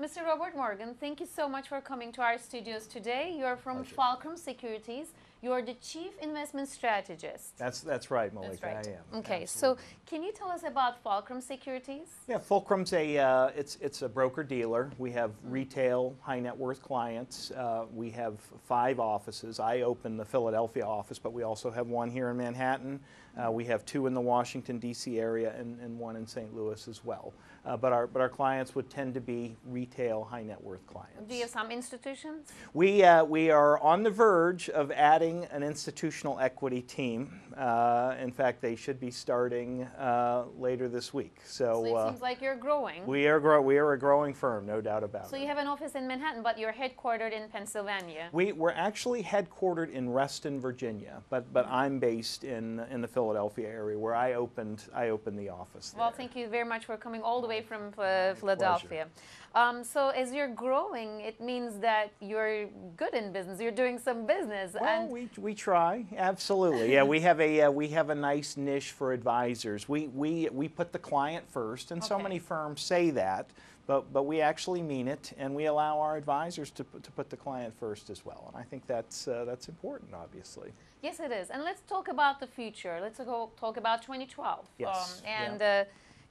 Mr. Robert Morgan, thank you so much for coming to our studios today. You're from Pleasure. Fulcrum Securities. You're the Chief Investment Strategist. That's right, Malika. That's right. I am. Okay, Absolutely. so can you tell us about Fulcrum Securities? Yeah, Fulcrum's it's a broker dealer. We have retail high net worth clients. We have 5 offices. I open the Philadelphia office, but we also have one here in Manhattan. We have 2 in the Washington D.C. area and 1 in St. Louis as well. But our clients would tend to be retail high net worth clients. Do you have some institutions? We are on the verge of adding an institutional equity team. In fact, they should be starting later this week. So it seems like you're growing. We are a growing firm, no doubt about it. So you have an office in Manhattan, but you're headquartered in Pennsylvania. We're actually headquartered in Reston, Virginia, but I'm based in the Philadelphia area where I opened the office there. Well, thank you very much for coming all the way from Philadelphia. So as you're growing, it means that you're good in business. You're doing some business. Well, and we try, absolutely. Yeah, we have a nice niche for advisors. We put the client first, and so many firms say that, but we actually mean it, and we allow our advisors to put the client first as well. And I think that's important, obviously. Yes, it is. And let's talk about the future. Let's talk about 2012. Yes.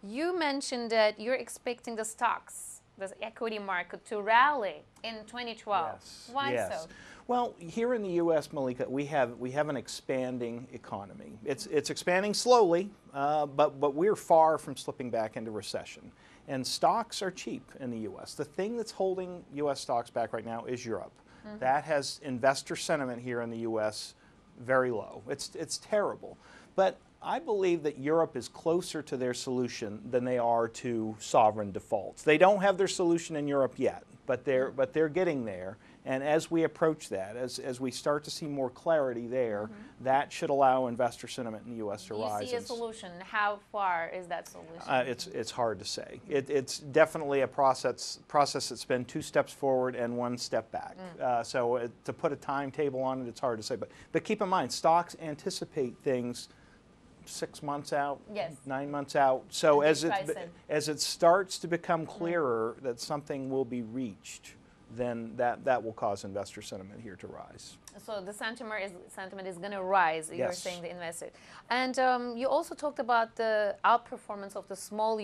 You mentioned that you're expecting the stocks, the equity market, to rally in 2012. Yes. Why yes. so? Well, here in the U.S., Malika, we have an expanding economy. It's expanding slowly, but we're far from slipping back into recession. And stocks are cheap in the U.S. The thing that's holding U.S. stocks back right now is Europe. That has investor sentiment here in the U.S. very low. It's terrible. But I believe that Europe is closer to their solution than they are to sovereign defaults. They don't have their solution in Europe yet, but they're getting there. And as we approach that, as we start to see more clarity there, that should allow investor sentiment in the U.S. to rise. You see a solution. How far is that solution? It's hard to say. It's definitely a process that's been 2 steps forward and 1 step back. So to put a timetable on it, it's hard to say. But keep in mind, stocks anticipate things 6 months out, yes. 9 months out. So as it starts to become clearer that something will be reached, then that will cause investor sentiment here to rise. So the sentiment is going to rise, yes. You're saying, the investor. And you also talked about the outperformance of the small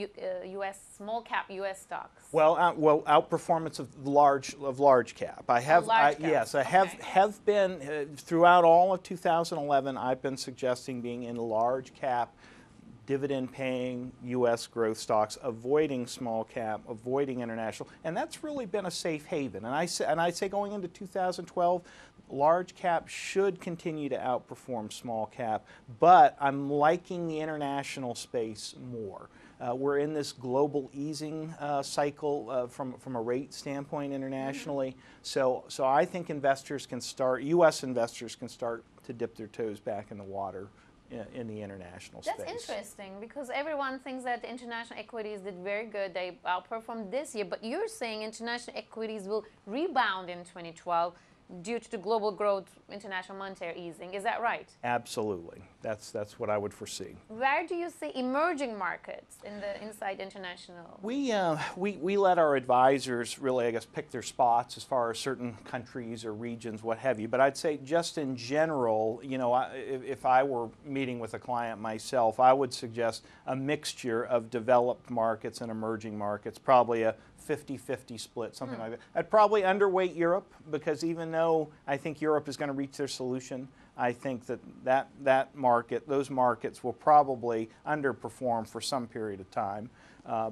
cap U.S. stocks. Well, outperformance of large cap. I have been throughout all of 2011. I've been suggesting being in large cap, dividend-paying U.S. growth stocks, avoiding small cap, avoiding international, and that's really been a safe haven. And I say going into 2012, large cap should continue to outperform small cap, but I'm liking the international space more. We're in this global easing cycle from a rate standpoint internationally, so I think U.S. investors can start to dip their toes back in the water in the international space. That's interesting because everyone thinks that the international equities did very good. They outperformed this year, but you're saying international equities will rebound in 2012 due to the global growth, international monetary easing. Is that right? Absolutely. That's what I would foresee. Where do you see emerging markets inside international? We let our advisors really, I guess, pick their spots as far as certain countries or regions, what have you. But I'd say just in general, if I were meeting with a client myself, I would suggest a mixture of developed markets and emerging markets, probably a 50-50 split, something like that. I'd probably underweight Europe because even though I think Europe is going to reach their solution, I think those markets will probably underperform for some period of time.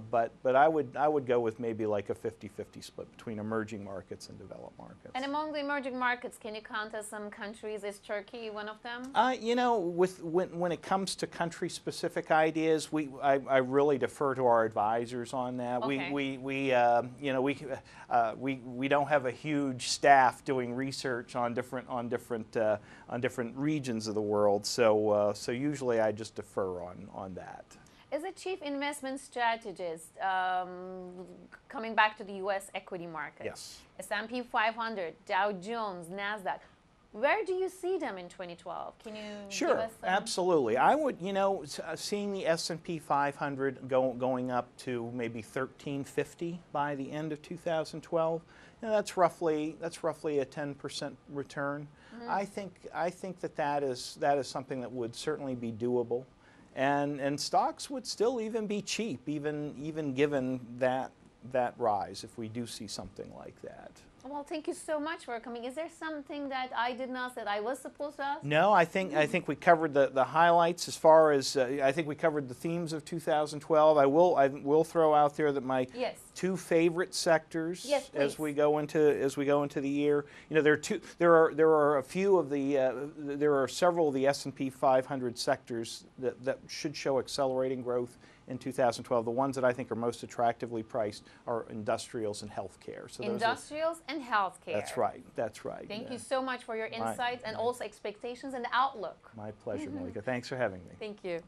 But I would go with maybe like a 50-50 split between emerging markets and developed markets. And among the emerging markets, can you count as some countries? Is Turkey one of them? When it comes to country-specific ideas, I really defer to our advisors on that. Okay. We don't have a huge staff doing research on different regions of the world. So usually I just defer on that. As a chief investment strategist, coming back to the U.S. equity market, yes. S&P 500, Dow Jones, NASDAQ, Where do you see them in 2012? Can you Sure, give us some? Absolutely. I would, seeing the S&P 500 going up to maybe 1350 by the end of 2012. That's roughly a 10% return. I think that is something that would certainly be doable, and stocks would still even be cheap, even given that rise, if we do see something like that. Well, thank you so much for coming. Is there something that I did not that I was supposed to ask? No, I think we covered the highlights as far as I think we covered the themes of 2012. I will throw out there that my two favorite sectors as we go into the year. There are several of the S&P 500 sectors that should show accelerating growth in 2012. The ones that I think are most attractively priced are industrials and healthcare. So industrials and healthcare. That's right. That's right. Thank you so much for your insights and also expectations and outlook. My pleasure, Malika. Thanks for having me. Thank you.